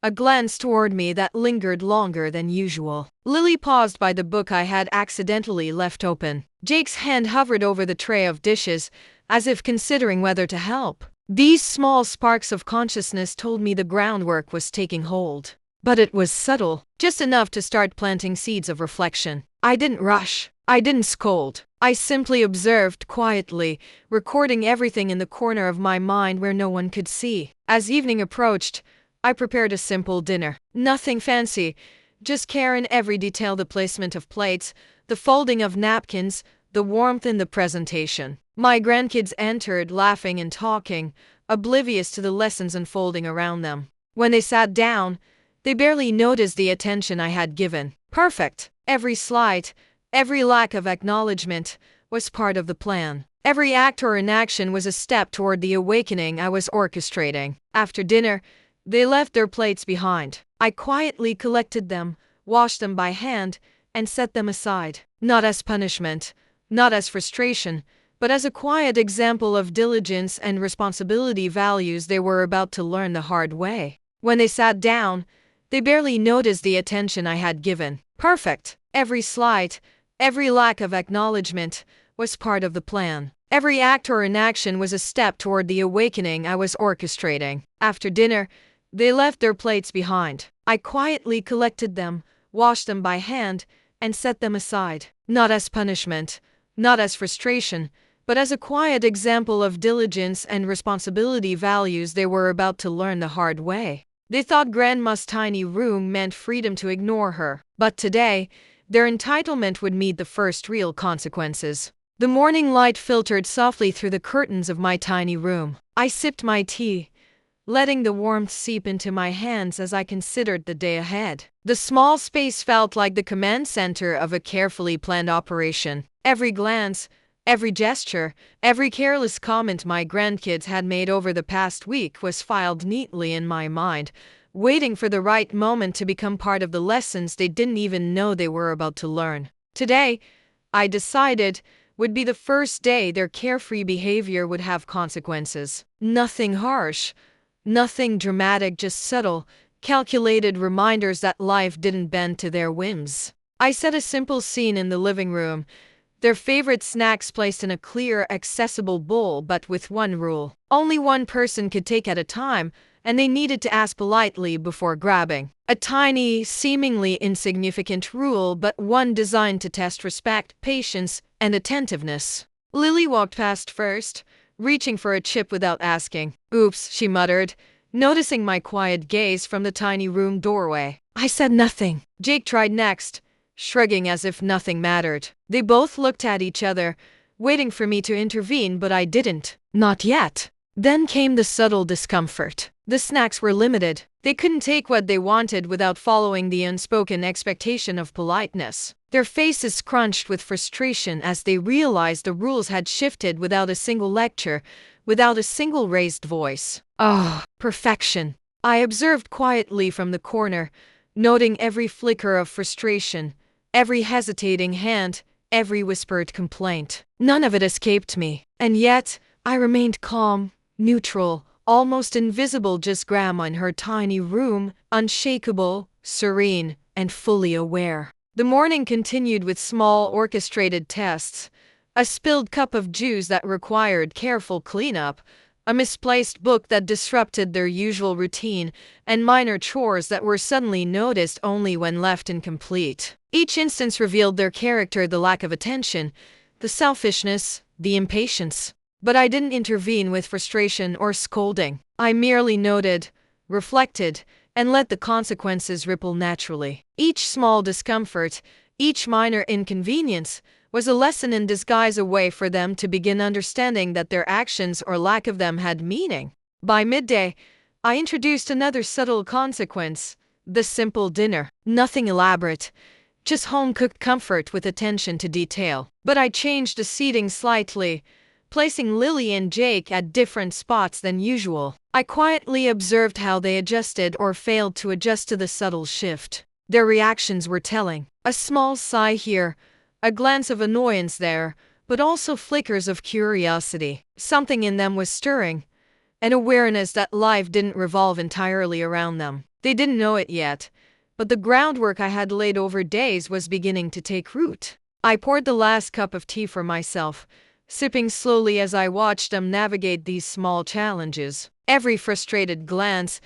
a glance toward me that lingered longer than usual. Lily paused by the book I had accidentally left open. Jake's hand hovered over the tray of dishes, as if considering whether to help. These small sparks of consciousness told me the groundwork was taking hold. But it was subtle, just enough to start planting seeds of reflection. I didn't rush. I didn't scold. I simply observed quietly, recording everything in the corner of my mind where no one could see. As evening approached, I prepared a simple dinner. Nothing fancy, just care in every detail: the placement of plates, the folding of napkins, the warmth in the presentation. My grandkids entered, laughing and talking, oblivious to the lessons unfolding around them. When they sat down, they barely noticed the attention I had given. Perfect. Every slight, every lack of acknowledgement was part of the plan. Every act or inaction was a step toward the awakening I was orchestrating. After dinner, they left their plates behind. I quietly collected them, washed them by hand, and set them aside. Not as punishment, not as frustration, but as a quiet example of diligence and responsibility, values they were about to learn the hard way. When they sat down, they barely noticed the attention I had given. Perfect. Every slight, every lack of acknowledgement was part of the plan. Every act or inaction was a step toward the awakening I was orchestrating. After dinner, they left their plates behind. I quietly collected them, washed them by hand, and set them aside. Not as punishment, not as frustration, but as a quiet example of diligence and responsibility, values they were about to learn the hard way. They thought Grandma's tiny room meant freedom to ignore her. But today, their entitlement would meet the first real consequences. The morning light filtered softly through the curtains of my tiny room. I sipped my tea, letting the warmth seep into my hands as I considered the day ahead. The small space felt like the command center of a carefully planned operation. Every glance, every gesture, every careless comment my grandkids had made over the past week was filed neatly in my mind, waiting for the right moment to become part of the lessons they didn't even know they were about to learn. Today, I decided, would be the first day their carefree behavior would have consequences. Nothing harsh, nothing dramatic, just subtle, calculated reminders that life didn't bend to their whims. I set a simple scene in the living room: their favorite snacks placed in a clear, accessible bowl, but with one rule. Only one person could take at a time, and they needed to ask politely before grabbing. A tiny, seemingly insignificant rule, but one designed to test respect, patience, and attentiveness. Lily walked past first, reaching for a chip without asking. "Oops," she muttered, noticing my quiet gaze from the tiny room doorway. I said nothing. Jake tried next, shrugging as if nothing mattered. They both looked at each other, waiting for me to intervene, but I didn't. Not yet. Then came the subtle discomfort. The snacks were limited. They couldn't take what they wanted without following the unspoken expectation of politeness. Their faces scrunched with frustration as they realized the rules had shifted without a single lecture, without a single raised voice. Oh, perfection. I observed quietly from the corner, noting every flicker of frustration, every hesitating hand, every whispered complaint. None of it escaped me. And yet, I remained calm, neutral, almost invisible, just Grandma in her tiny room, unshakable, serene, and fully aware. The morning continued with small orchestrated tests, a spilled cup of juice that required careful cleanup, a misplaced book that disrupted their usual routine, and minor chores that were suddenly noticed only when left incomplete. Each instance revealed their character, the lack of attention, the selfishness, the impatience. But I didn't intervene with frustration or scolding. I merely noted, reflected, and let the consequences ripple naturally. Each small discomfort, each minor inconvenience, was a lesson in disguise, a way for them to begin understanding that their actions or lack of them had meaning. By midday, I introduced another subtle consequence: the simple dinner. Nothing elaborate, just home-cooked comfort with attention to detail. But I changed the seating slightly, placing Lily and Jake at different spots than usual. I quietly observed how they adjusted or failed to adjust to the subtle shift. Their reactions were telling. A small sigh here, a glance of annoyance there, but also flickers of curiosity. Something in them was stirring, an awareness that life didn't revolve entirely around them. They didn't know it yet, but the groundwork I had laid over days was beginning to take root. I poured the last cup of tea for myself, sipping slowly as I watched them navigate these small challenges. Every frustrated glance,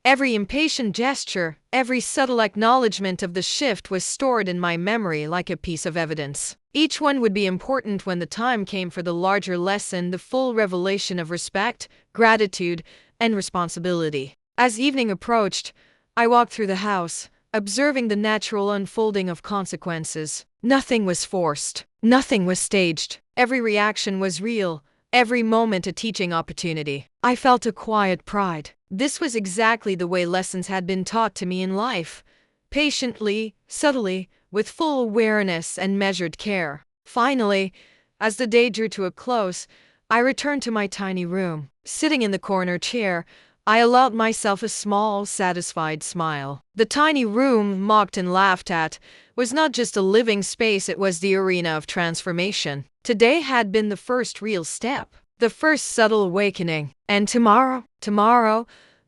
every impatient gesture, every subtle acknowledgement of the shift was stored in my memory like a piece of evidence. Each one would be important when the time came for the larger lesson, the full revelation of respect, gratitude, and responsibility. As evening approached, I walked through the house, observing the natural unfolding of consequences. Nothing was forced. Nothing was staged. Every reaction was real, every moment a teaching opportunity. I felt a quiet pride. This was exactly the way lessons had been taught to me in life. Patiently, subtly, with full awareness and measured care. Finally, as the day drew to a close, I returned to my tiny room. Sitting in the corner chair, I allowed myself a small, satisfied smile. The tiny room, mocked and laughed at, was not just a living space, it was the arena of transformation. Today had been the first real step, the first subtle awakening. And tomorrow,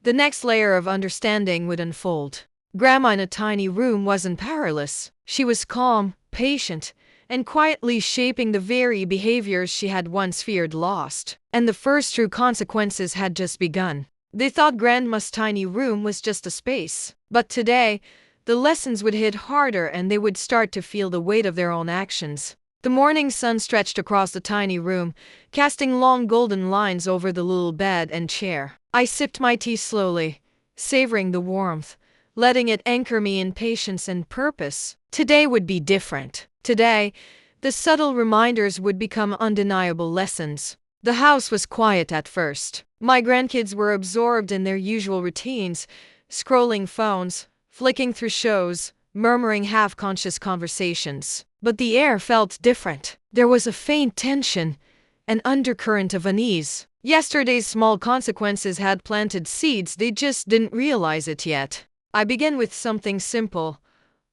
the next layer of understanding would unfold. Grandma in a tiny room wasn't powerless. She was calm, patient, and quietly shaping the very behaviors she had once feared lost. And the first true consequences had just begun. They thought Grandma's tiny room was just a space. But today, the lessons would hit harder and they would start to feel the weight of their own actions. The morning sun stretched across the tiny room, casting long golden lines over the little bed and chair. I sipped my tea slowly, savoring the warmth, letting it anchor me in patience and purpose. Today would be different. Today, the subtle reminders would become undeniable lessons. The house was quiet at first. My grandkids were absorbed in their usual routines, scrolling phones, flicking through shows, murmuring half-conscious conversations. But the air felt different. There was a faint tension, an undercurrent of unease. Yesterday's small consequences had planted seeds, they just didn't realize it yet. I began with something simple,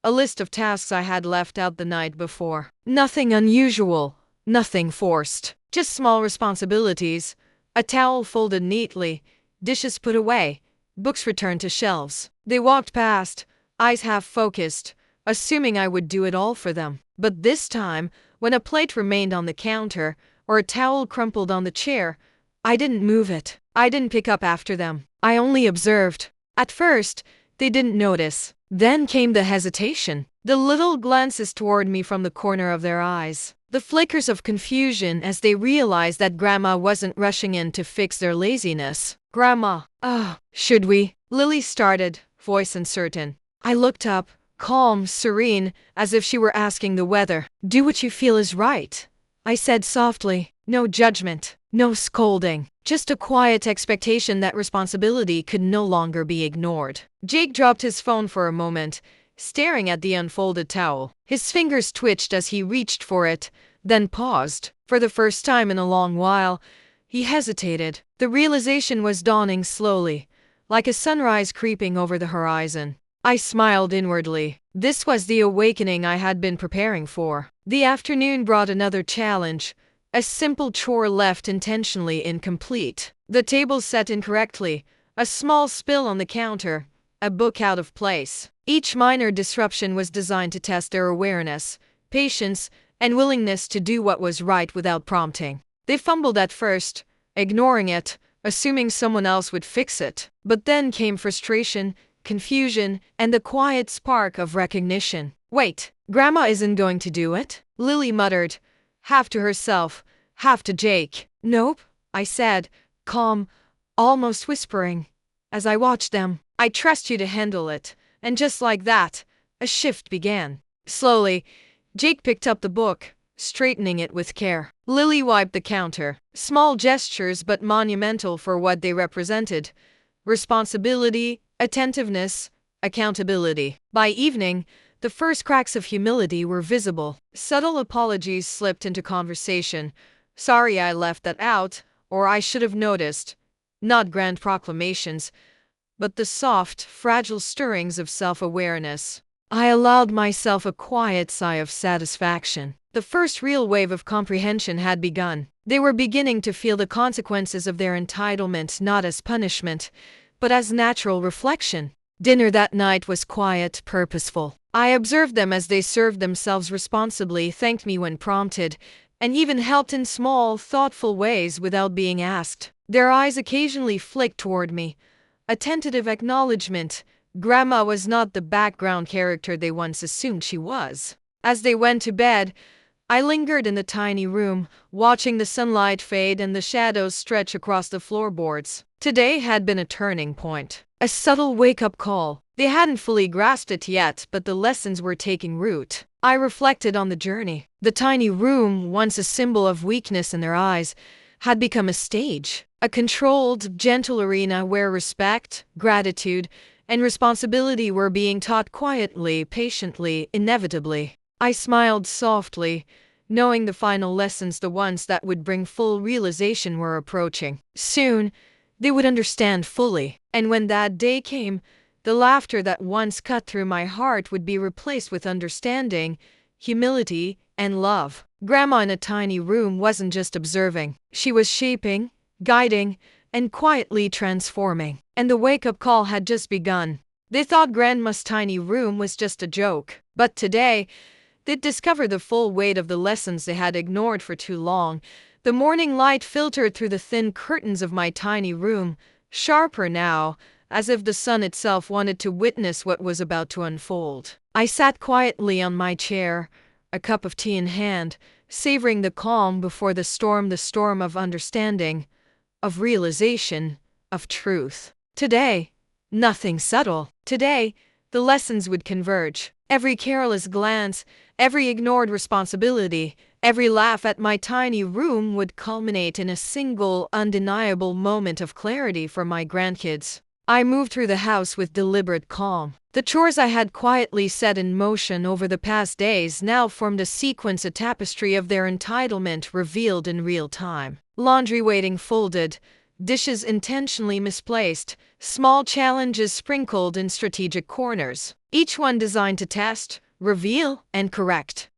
a list of tasks I had left out the night before. Nothing unusual, nothing forced, just small responsibilities. A towel folded neatly, dishes put away, books returned to shelves. They walked past, eyes half-focused, assuming I would do it all for them. But this time, when a plate remained on the counter or a towel crumpled on the chair, I didn't move it. I didn't pick up after them. I only observed. At first, they didn't notice. Then came the hesitation, the little glances toward me from the corner of their eyes, the flickers of confusion as they realized that Grandma wasn't rushing in to fix their laziness. Grandma, should we? Lily started, voice uncertain. I looked up, calm, serene, as if she were asking the weather. Do what you feel is right, I said softly. No judgment, no scolding, just a quiet expectation that responsibility could no longer be ignored. Jake dropped his phone for a moment, staring at the unfolded towel. His fingers twitched as he reached for it, then paused. For the first time in a long while, he hesitated. The realization was dawning slowly, like a sunrise creeping over the horizon. I smiled inwardly. This was the awakening I had been preparing for. The afternoon brought another challenge, A simple chore left intentionally incomplete. The table set incorrectly, a small spill on the counter, a book out of place. Each minor disruption was designed to test their awareness, patience, and willingness to do what was right without prompting. They fumbled at first, ignoring it, assuming someone else would fix it. But then came frustration, confusion, and the quiet spark of recognition. "Wait, Grandma isn't going to do it?" Lily muttered, half to herself, half to Jake. "Nope," I said, calm, almost whispering, as I watched them. "I trust you to handle it." And just like that, a shift began. Slowly, Jake picked up the book, straightening it with care. Lily wiped the counter. Small gestures but monumental for what they represented. Responsibility, attentiveness, accountability. By evening, the first cracks of humility were visible. Subtle apologies slipped into conversation. "Sorry I left that out," or "I should have noticed." Not grand proclamations, but the soft, fragile stirrings of self-awareness. I allowed myself a quiet sigh of satisfaction. The first real wave of comprehension had begun. They were beginning to feel the consequences of their entitlement not as punishment, but as natural reflection. Dinner that night was quiet, purposeful. I observed them as they served themselves responsibly, thanked me when prompted, and even helped in small, thoughtful ways without being asked. Their eyes occasionally flicked toward me, a tentative acknowledgement. Grandma was not the background character they once assumed she was. As they went to bed, I lingered in the tiny room, watching the sunlight fade and the shadows stretch across the floorboards. Today had been a turning point, a subtle wake-up call. They hadn't fully grasped it yet, but the lessons were taking root. I reflected on the journey. The tiny room, once a symbol of weakness in their eyes, had become a stage, a controlled, gentle arena where respect, gratitude, and responsibility were being taught quietly, patiently, inevitably. I smiled softly, knowing the final lessons, the ones that would bring full realization, were approaching. Soon, they would understand fully. And when that day came, the laughter that once cut through my heart would be replaced with understanding, humility, and love. Grandma in a tiny room wasn't just observing. She was shaping, guiding, and quietly transforming. And the wake-up call had just begun. They thought Grandma's tiny room was just a joke. But today, they'd discover the full weight of the lessons they had ignored for too long. The morning light filtered through the thin curtains of my tiny room, sharper now, as if the sun itself wanted to witness what was about to unfold. I sat quietly on my chair, a cup of tea in hand, savoring the calm before the storm of understanding, of realization, of truth. Today, nothing subtle. Today, the lessons would converge. Every careless glance, every ignored responsibility, every laugh at my tiny room would culminate in a single, undeniable moment of clarity for my grandkids. I moved through the house with deliberate calm. The chores I had quietly set in motion over the past days now formed a sequence, a tapestry of their entitlement revealed in real time. Laundry waiting folded, dishes intentionally misplaced, small challenges sprinkled in strategic corners, each one designed to test, reveal, and correct.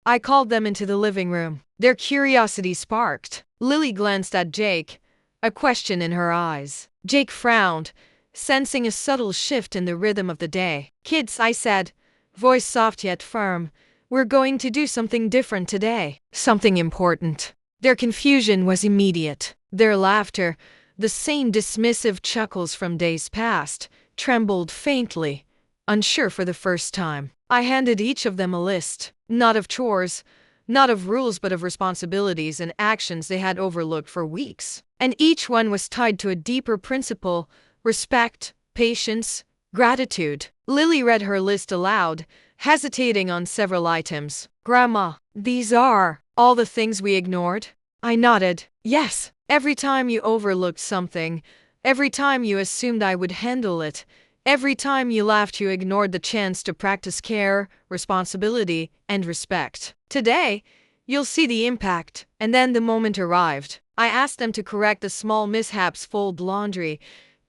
I called them into the living room. Their curiosity sparked. Lily glanced at Jake, a question in her eyes. Jake frowned, sensing a subtle shift in the rhythm of the day. "Kids," I said, voice soft yet firm, "we're going to do something different today. Something important." Their confusion was immediate. Their laughter, the same dismissive chuckles from days past, trembled faintly, unsure for the first time. I handed each of them a list, not of chores, not of rules, but of responsibilities and actions they had overlooked for weeks. And each one was tied to a deeper principle: respect, patience, gratitude. Lily read her list aloud, hesitating on several items. "Grandma, these are all the things we ignored?" I nodded. "Yes. Every time you overlooked something, every time you assumed I would handle it, every time you laughed, you ignored the chance to practice care, responsibility, and respect. Today, you'll see the impact." And then the moment arrived. I asked them to correct the small mishaps: fold laundry,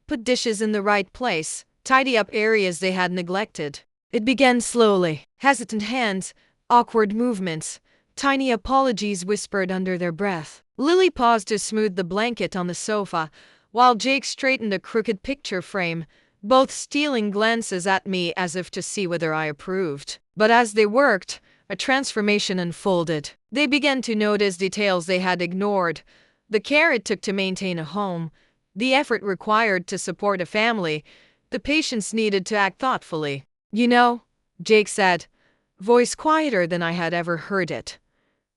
put dishes in the right place, tidy up areas they had neglected. It began slowly. Hesitant hands, awkward movements, Tiny apologies whispered under their breath. Lily paused to smooth the blanket on the sofa, while Jake straightened a crooked picture frame, both stealing glances at me as if to see whether I approved. But as they worked, a transformation unfolded. They began to notice details they had ignored: the care it took to maintain a home, the effort required to support a family, the patience needed to act thoughtfully. "You know," Jake said, voice quieter than I had ever heard it,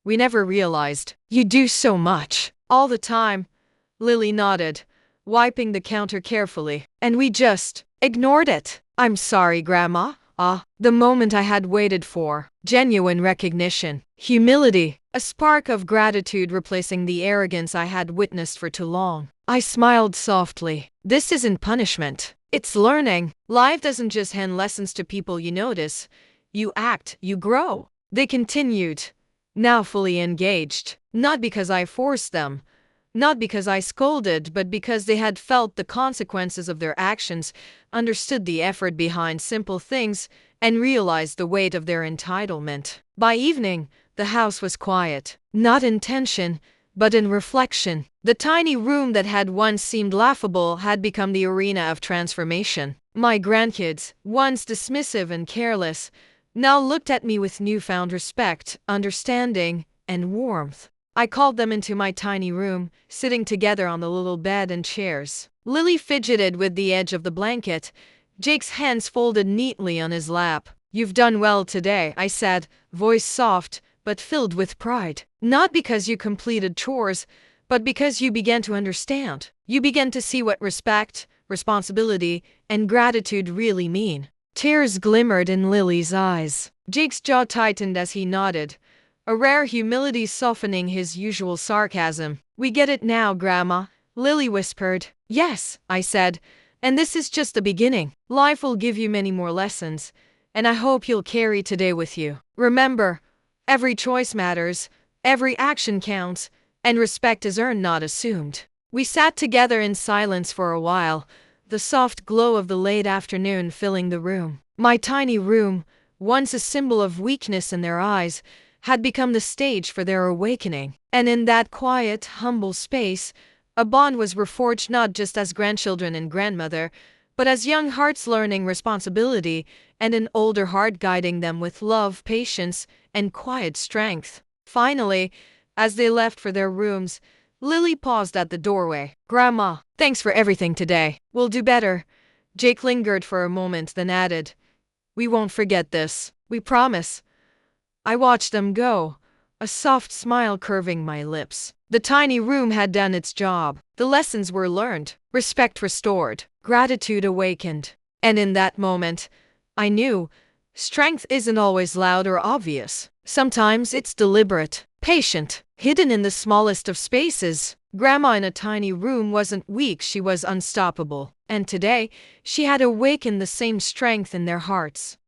"we never realized you do so much all the time." Lily nodded, wiping the counter carefully. "And we just ignored it." "I'm sorry, Grandma." The moment I had waited for. Genuine recognition. Humility. A spark of gratitude replacing the arrogance I had witnessed for too long. I smiled softly. "This isn't punishment. It's learning. Life doesn't just hand lessons to people you notice. You act, you grow." They continued, now fully engaged. Not because I forced them, not because I scolded, but because they had felt the consequences of their actions, understood the effort behind simple things, and realized the weight of their entitlement. By evening, the house was quiet, not in tension, but in reflection. The tiny room that had once seemed laughable had become the arena of transformation. My grandkids, once dismissive and careless, now looked at me with newfound respect, understanding, and warmth. I called them into my tiny room, sitting together on the little bed and chairs. Lily fidgeted with the edge of the blanket, Jake's hands folded neatly on his lap. "You've done well today," I said, voice soft, but filled with pride. "Not because you completed chores, but because you began to understand. You began to see what respect, responsibility, and gratitude really mean." Tears glimmered in Lily's eyes. Jake's jaw tightened as he nodded, a rare humility softening his usual sarcasm. "We get it now, Grandma," Lily whispered. "Yes," I said, "and this is just the beginning. Life will give you many more lessons, and I hope you'll carry today with you. Remember, every choice matters, every action counts, and respect is earned, not assumed." We sat together in silence for a while, the soft glow of the late afternoon filling the room. My tiny room, once a symbol of weakness in their eyes, had become the stage for their awakening. And in that quiet, humble space, a bond was reforged, not just as grandchildren and grandmother, but as young hearts learning responsibility, and an older heart guiding them with love, patience, and quiet strength. Finally, as they left for their rooms, Lily paused at the doorway. "Grandma, thanks for everything today. We'll do better." Jake lingered for a moment, then added, "We won't forget this. We promise." I watched them go, a soft smile curving my lips. The tiny room had done its job. The lessons were learned, respect restored, gratitude awakened. And in that moment, I knew strength isn't always loud or obvious. Sometimes it's deliberate, patient, hidden in the smallest of spaces. Grandma in a tiny room wasn't weak, she was unstoppable. And today, she had awakened the same strength in their hearts.